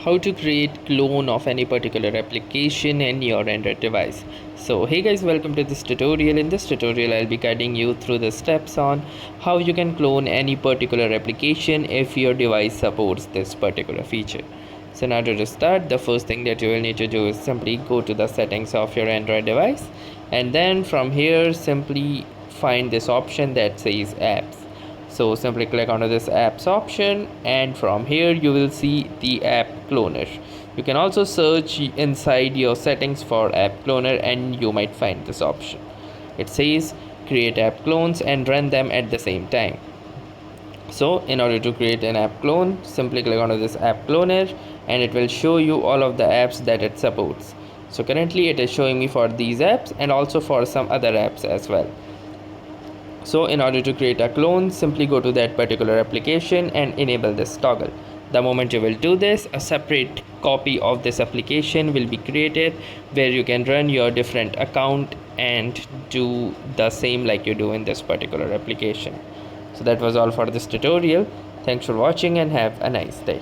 how to create clone of any particular application in your Android device. So hey guys, welcome to this tutorial. In this tutorial I'll be guiding you through the steps on how you can clone any particular application if your device supports this particular feature. So now to start, the first thing that you will need to do is simply go to the settings of your Android device, and then from here simply find this option that says apps. So simply click onto this apps option, and from here you will see the app cloner. You can also search inside your settings for app cloner and you might find this option. It says create app clones and run them at the same time. So in order to create an app clone, simply click onto this app cloner and it will show you all of the apps that it supports. So currently it is showing me for these apps and also for some other apps as well. So in order to create a clone, simply go to that particular application and enable this toggle. The moment you will do this, a separate copy of this application will be created where you can run your different account and do the same like you do in this particular application. So that was all for this tutorial. Thanks for watching and have a nice day.